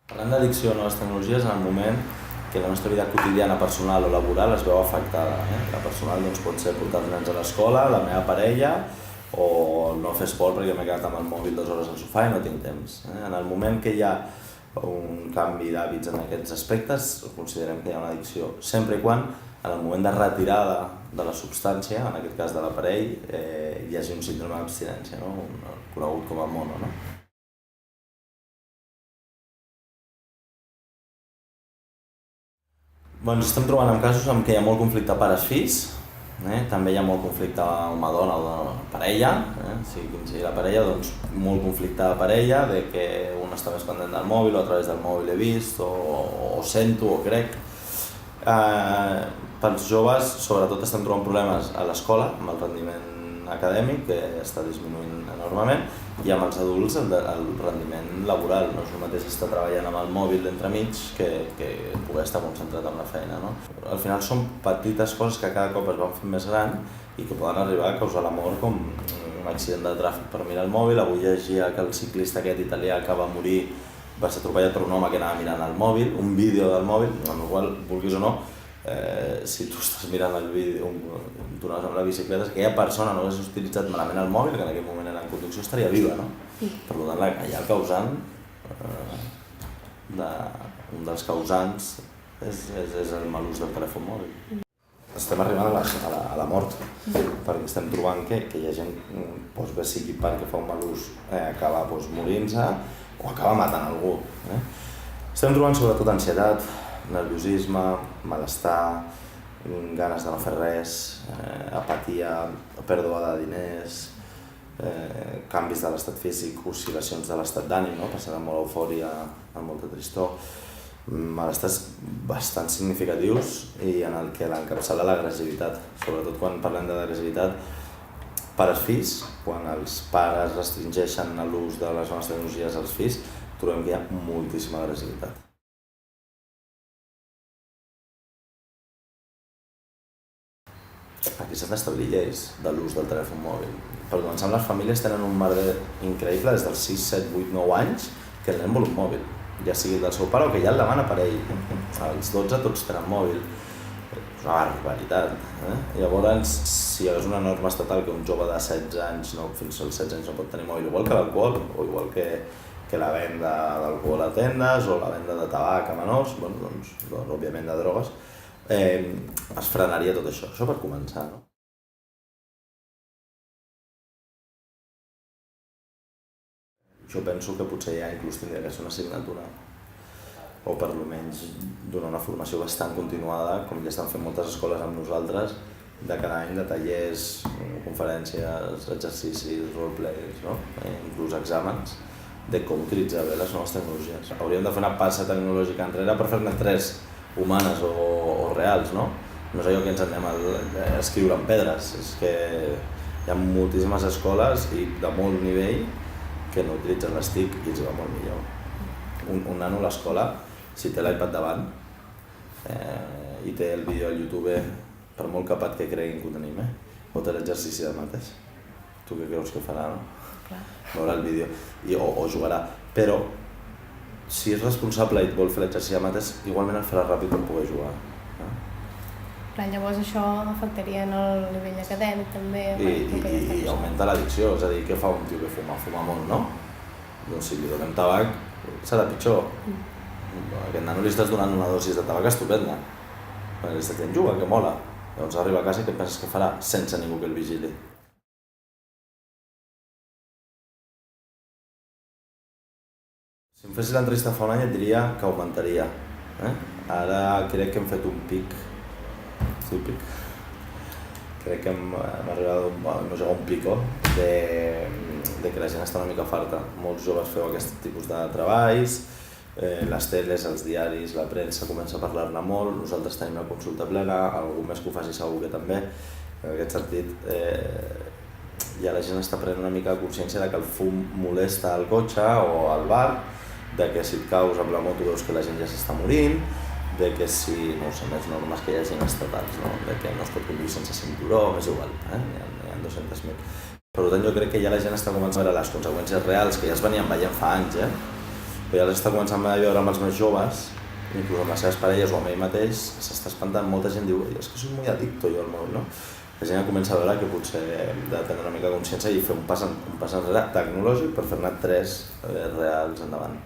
Parlant d'addicció a noves tecnologies, en el moment que la nostra vida quotidiana, personal o laboral es veu afectada. La personal pot ser portar els nens a l'escola, la meva parella, o no fer esport perquè m'he quedat amb el mòbil 2 hores al sofà i no tinc temps. En el moment que hi ha un canvi d'hàbits en aquests aspectes, considerem que hi ha una addicció, sempre i quan en el moment de retirada de la substància, en aquest cas de l'aparell, hi hagi un síndrome d'abstinència, conegut com a mono. Estem trobant en casos en què hi ha molt conflicte pares-fills, també hi ha molt conflicte home-dona o parella, sigui quin sigui la parella, doncs molt conflicte de parella, de que un està més pendent del mòbil o a través del mòbil he vist o sento o crec. Pels joves, sobretot estem trobant problemes a l'escola, amb el rendiment acadèmic, que està disminuint enormement, i amb els adults el rendiment laboral. No és el mateix estar treballant amb el mòbil d'entremig que poder estar concentrat en la feina. Al final són petites coses que cada cop es van fent més gran i que poden arribar a causar la mort, com un accident de tràfic per mirar el mòbil. Avui llegia que el ciclista aquest italià que va morir va ser atropellat per un home que anava mirant el mòbil, un vídeo del mòbil, amb el qual, vulguis o no, si tu estàs mirant el vídeo, tu anaves amb la bicicleta, si aquella persona no hagués utilitzat malament el mòbil, que en aquell moment era en conducció, estaria viva, no? Per tant, allà el causant, un dels causants és el mal ús del telèfon mòbil. Estem arribant a la mort, perquè estem trobant que hi ha gent, bé sigui perquè fa un mal ús, acaba morint-se o acaba matant algú. Estem trobant sobretot ansietat, nerviosisme, malestar, ganes de no fer res, apatia, pèrdua de diners, canvis de l'estat físic, oscil·lacions de l'estat d'ànim, passant de molt eufòria a molta tristor, malestars bastant significatius i en el que l'encapçala l'agressivitat. Sobretot quan parlem d'agressivitat pares-fills, quan els pares restringeixen l'ús de les noves tecnologies als fills, trobem que hi ha moltíssima agressivitat. Aquí s'han d'establir lleis de l'ús del telèfon mòbil. Per començar, les famílies tenen un merder increïble des dels 6, 7, 8, 9 anys que el nen vol un mòbil, ja sigui del seu pare o que ja el demana per ell. Als 12 tots tenen mòbil. És una barbaritat. Llavors, si hi hagués una norma estatal que un jove de 16 anys, fins als 16 anys no pot tenir mòbil, igual que l'alcohol, o igual que la venda d'alcohol a tendes o la venda de tabac a menors, doncs òbviament de drogues, es frenaria tot això. Això per començar, no? Jo penso que potser ja inclús tindria que ser una assignatura, o per almenys donar una formació bastant continuada, com ja estan fent moltes escoles amb nosaltres, de cada any de tallers, conferències, exercicis, roleplays, inclús exàmens, de com utilitzar bé les noves tecnologies. Hauríem de fer una passa tecnològica enrere per fer-ne 3 humanes o reals, no? No és allò que ens anem a escriure en pedres, és que hi ha moltíssimes escoles i de molt nivell que no utilitzen les TIC i els va molt millor. Un nano a l'escola, si té l'iPad davant i té el vídeo al YouTube, per molt capat que creguin que ho tenim, pot fer l'exercici de mates. Tu què creus que farà, no? Veurà el vídeo o jugarà, però si és responsable i et vol fer l'exercici de mates, igualment el farà ràpid per poder jugar. Llavors això afectaria el nivell acadèmic també? I augmenta l'addicció, és a dir, què fa un tio que fuma? Fuma molt, no? Doncs si li donem tabac serà pitjor. A aquest nano li estàs donant una dosis de tabac estupenda, perquè li estàs dient juga, que mola. Llavors arriba a casa i què penses que farà sense ningú que el vigili? Si em fessis l'entrevista fa un any et diria que augmentaria. Ara crec que hem fet un pic. Crec que hem arribat a un pico de que la gent està una mica farta. Molts joves feu aquest tipus de treballs, les teles, els diaris, la premsa comença a parlar-ne molt, nosaltres tenim la consulta plena, algú més que ho faci segur que també. En aquest sentit, ja la gent està prenent una mica de consciència de que el fum molesta al cotxe o al bar, de que si et caus amb la moto veus que la gent ja s'està morint, de que si, no sé, més normes que hi hagin estatals, de que no es pot conduir sense cinturó, m'és igual, n'hi ha 200.000. Per tant, jo crec que ja la gent està començant a veure les conseqüències reals, que ja es venien veient fa anys, però ja l'està començant a veure amb els més joves, inclús amb les seves parelles o amb ell mateix, s'està espantant, molta gent diu és que soc molt addicto jo al mòbil, no? La gent ja comença a veure que potser hem de prendre una mica de consciència i fer un pas enrere tecnològic per fer-ne 3 reals endavant.